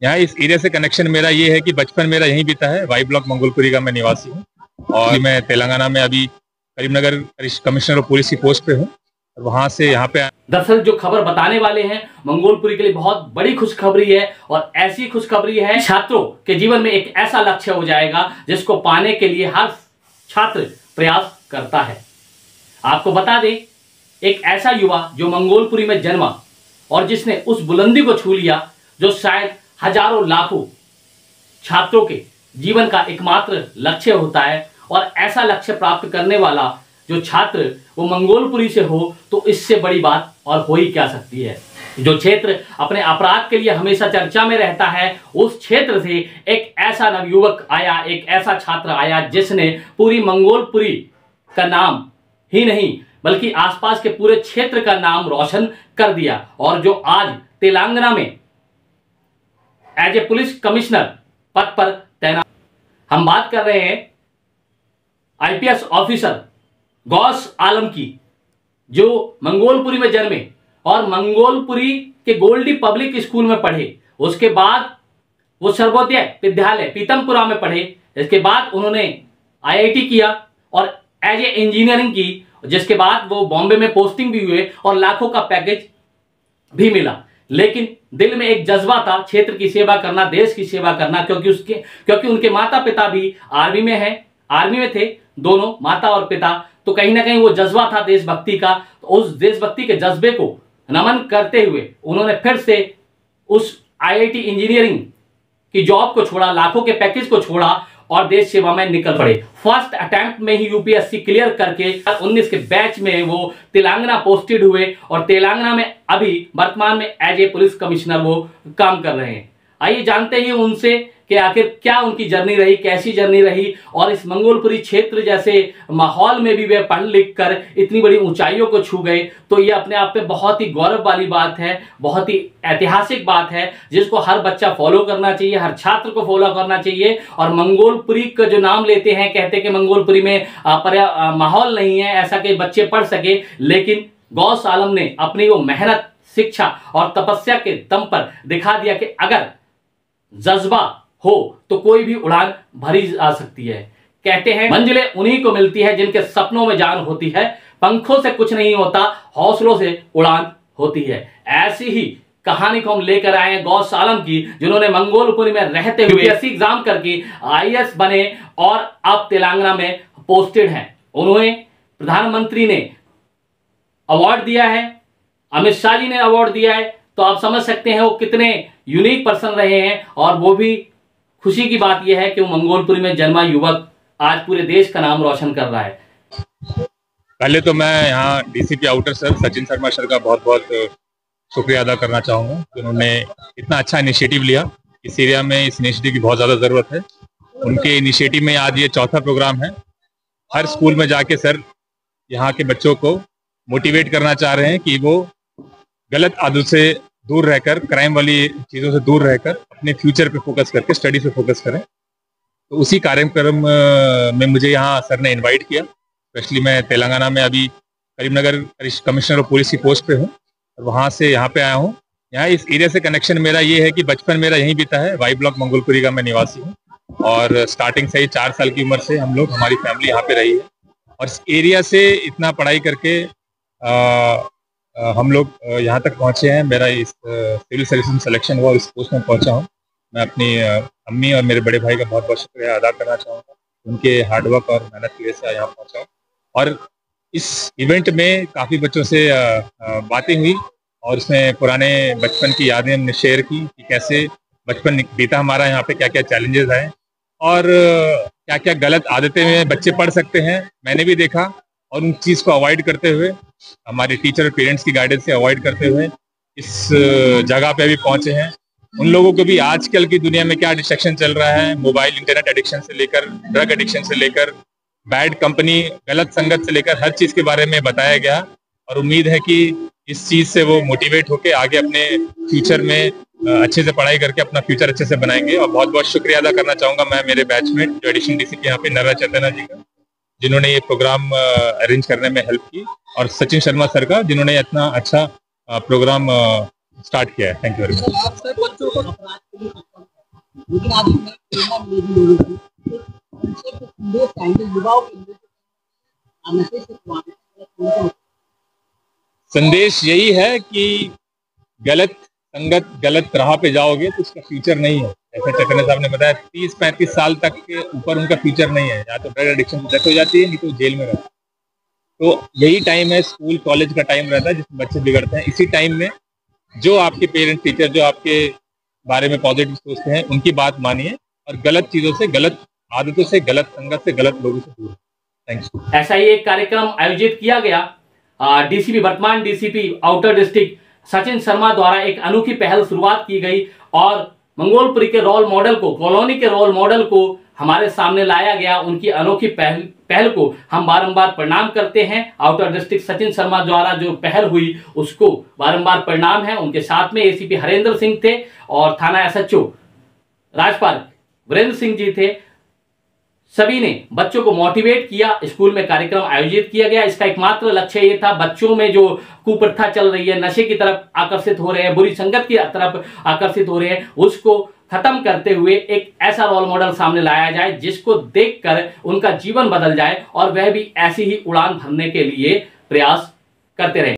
यहाँ इस एरिया से कनेक्शन मेरा ये है कि बचपन मेरा यहीं बीता है। वाई ब्लॉक मंगोलपुरी का मैं निवासी हूँ और मैं तेलंगाना में अभी करीमनगर कमिश्नर ऑफ पुलिस की पोस्ट पे हूँ और वहाँ से यहाँ पे। दरअसल जो खबर बताने वाले हैं मंगोलपुरी के लिए बहुत बड़ी खुशखबरी है और ऐसी खुशखबरी है छात्रों के जीवन में एक ऐसा लक्ष्य हो जाएगा जिसको पाने के लिए हर छात्र प्रयास करता है। आपको बता दें, एक ऐसा युवा जो मंगोलपुरी में जन्मा और जिसने उस बुलंदी को छू लिया जो शायद हजारों लाखों छात्रों के जीवन का एकमात्र लक्ष्य होता है, और ऐसा लक्ष्य प्राप्त करने वाला जो छात्र वो मंगोलपुरी से हो तो इससे बड़ी बात और हो ही क्या सकती है। जो क्षेत्र अपने अपराध के लिए हमेशा चर्चा में रहता है, उस क्षेत्र से एक ऐसा नवयुवक आया, एक ऐसा छात्र आया जिसने पूरी मंगोलपुरी का नाम ही नहीं बल्कि आसपास के पूरे क्षेत्र का नाम रोशन कर दिया, और जो आज तेलंगाना में एज ए पुलिस कमिश्नर पद पर तैनात। हम बात कर रहे हैं आईपीएस ऑफिसर गौस आलम की, जो मंगोलपुरी में जन्मे और मंगोलपुरी के गोल्डी पब्लिक स्कूल में पढ़े। उसके बाद वो सर्वोदय विद्यालय पीतमपुरा में पढ़े। इसके बाद उन्होंने आईआईटी किया और एज ए इंजीनियरिंग की, जिसके बाद वो बॉम्बे में पोस्टिंग भी हुए और लाखों का पैकेज भी मिला। लेकिन दिल में एक जज्बा था क्षेत्र की सेवा करना, देश की सेवा करना, क्योंकि उनके माता पिता भी आर्मी में थे, दोनों माता और पिता। तो कहीं ना कहीं वो जज्बा था देशभक्ति का। तो उस देशभक्ति के जज्बे को नमन करते हुए उन्होंने फिर से उस आईआईटी इंजीनियरिंग की जॉब को छोड़ा, लाखों के पैकेज को छोड़ा और देश सेवा में निकल पड़े। फर्स्ट अटेम्प्ट में ही यूपीएससी क्लियर करके 19 के बैच में वो तेलंगाना पोस्टेड हुए और तेलंगाना में अभी वर्तमान में एज ए पुलिस कमिश्नर वो काम कर रहे हैं। आइए जानते हैं उनसे कि आखिर क्या उनकी जर्नी रही, कैसी जर्नी रही, और इस मंगोलपुरी क्षेत्र जैसे माहौल में भी वे पढ़ लिख कर इतनी बड़ी ऊंचाइयों को छू गए। तो ये अपने आप में बहुत ही गौरव वाली बात है, बहुत ही ऐतिहासिक बात है, जिसको हर बच्चा फॉलो करना चाहिए, हर छात्र को फॉलो करना चाहिए। और मंगोलपुरी का जो नाम लेते हैं, कहते हैं कि मंगोलपुरी में माहौल नहीं है ऐसा कि बच्चे पढ़ सके, लेकिन गौस आलम ने अपनी वो मेहनत, शिक्षा और तपस्या के दम पर दिखा दिया कि अगर जज्बा हो तो कोई भी उड़ान भरी जा सकती है। कहते हैं मंजिलें उन्हीं को मिलती है जिनके सपनों में जान होती है, पंखों से कुछ नहीं होता, हौसलों से उड़ान होती है। ऐसी ही कहानी को हम लेकर आए हैं गौस आलम की, जिन्होंने मंगोलपुरी में रहते हुए यूपीएससी एग्जाम करके आईएएस बने और अब तेलंगाना में पोस्टेड हैं। उन्हें प्रधानमंत्री ने अवार्ड दिया है, अमित शाह जी ने अवार्ड दिया है। तो आप समझ सकते हैं वो कितने यूनिक पर्सन रहे हैं। और वो भी खुशी की बात यह है कि वो मंगोलपुरी में जन्मा युवक आज पूरे देश का नाम रोशन कर रहा है। पहले तो मैं यहाँ DCP outer sir Sachin Sharma sir का बहुत बहुत शुक्रिया अदा करना चाहूँगा, उन्होंने इतना अच्छा इनिशिएटिव लिया। इस एरिया में इस इनिशिएटिव की बहुत ज़्यादा ज़रूरत है। उनके इनिशिएटिव में आज ये चौथा प्रोग्राम है। हर स्कूल में जाके सर यहाँ के बच्चों को मोटिवेट करना चाह रहे हैं कि वो गलत आदत से दूर रहकर, क्राइम वाली चीज़ों से दूर रहकर अपने फ्यूचर पे फोकस करके स्टडी पे फोकस करें। तो उसी कार्यक्रम में मुझे यहाँ सर ने इनवाइट किया। स्पेशली मैं तेलंगाना में अभी करीमनगर कमिश्नर ऑफ पुलिस की पोस्ट पे हूँ और वहाँ से यहाँ पे आया हूँ। यहाँ इस एरिया से कनेक्शन मेरा ये है कि बचपन मेरा यहीं बीता है। वाई ब्लॉक मंगोलपुरी का मैं निवासी हूँ और स्टार्टिंग से ही 4 साल की उम्र से हमारी फैमिली यहाँ पे रही है। और इस एरिया से इतना पढ़ाई करके हम लोग यहाँ तक पहुँचे हैं। मेरा इस सिविल सर्विस में सिलेक्शन हुआ और इस पोस्ट में पहुँचा हूँ। मैं अपनी अम्मी और मेरे बड़े भाई का बहुत बहुत शुक्रिया अदा करना चाहूँगा। उनके हार्डवर्क और मेहनत की वजह से यहाँ पहुँचा हूँ। और इस इवेंट में काफ़ी बच्चों से बातें हुई और उसमें पुराने बचपन की यादें हमने शेयर की कि कैसे बचपन बीता हमारा, यहाँ पे क्या क्या चैलेंजेस आए और क्या क्या गलत आदतें में बच्चे पढ़ सकते हैं। मैंने भी देखा और उन चीज़ को अवॉइड करते हुए, हमारे टीचर और पेरेंट्स की गाइडेंस से अवॉइड करते हुए इस जगह पे अभी पहुंचे हैं। उन लोगों को भी आजकल की दुनिया में क्या डिस्ट्रैक्शन चल रहा है, मोबाइल इंटरनेट एडिक्शन से लेकर, ड्रग एडिक्शन से लेकर, बैड कंपनी, गलत संगत से लेकर हर चीज़ के बारे में बताया गया। और उम्मीद है कि इस चीज़ से वो मोटिवेट होकर आगे अपने फ्यूचर में अच्छे से पढ़ाई करके अपना फ्यूचर अच्छे से बनाएंगे। और बहुत बहुत शुक्रिया अदा करना चाहूँगा मैं मेरे बैचमेट जो एडिशनल डीसीपी यहाँ पे नर्रा चैतन्य जी का, जिन्होंने ये प्रोग्राम अरेंज करने में हेल्प की, और सचिन शर्मा सर का जिन्होंने इतना अच्छा प्रोग्राम स्टार्ट किया है। Thank you very much. लेकिन आज हमें प्रेरणा मिलेगी लोगों की संक्षेप संदेश चाहेंगे युवाओं के लिए मैसेज से संदेश यही है कि गलत संगत गलत राह पे जाओगे तो उसका फ्यूचर नहीं है। ऐसा चक्रने साहब ने बताया 30-35 साल तक के ऊपर उनका फ्यूचर नहीं है, या तो ड्रग एडिक्शन की डेथ हो जाती है, नहीं तो जेल में रहते हैं। तो यही टाइम है, स्कूल कॉलेज का टाइम रहता है जिसमें बच्चे बिगड़ते हैं। इसी टाइम में जो आपके पेरेंट्स टीचर जो आपके बारे में पॉजिटिव सोचते हैं उनकी बात मानिए और गलत चीजों से, गलत आदतों से, गलत संगत से, गलत लोगों से दूर। थैंक्स। ऐसा ही एक कार्यक्रम आयोजित किया गया। डीसीपी वर्तमान DCP outer district Sachin Sharma द्वारा एक अनोखी पहल शुरुआत की गई और मंगोलपुरी के रोल मॉडल को, कॉलोनी के रोल मॉडल को हमारे सामने लाया गया। उनकी अनोखी पहल को हम बारंबार प्रणाम करते हैं। आउटर डिस्ट्रिक्ट सचिन शर्मा द्वारा जो पहल हुई उसको बारंबार प्रणाम है। उनके साथ में एसीपी हरेंद्र सिंह थे और थाना एसएचओ राजपाल वीरेंद्र सिंह जी थे। सभी ने बच्चों को मोटिवेट किया। स्कूल में कार्यक्रम आयोजित किया गया। इसका एकमात्र लक्ष्य ये था, बच्चों में जो कुप्रथा चल रही है, नशे की तरफ आकर्षित हो रहे हैं, बुरी संगत की तरफ आकर्षित हो रहे हैं, उसको खत्म करते हुए एक ऐसा रोल मॉडल सामने लाया जाए जिसको देखकर उनका जीवन बदल जाए और वह भी ऐसी ही उड़ान भरने के लिए प्रयास करते रहे।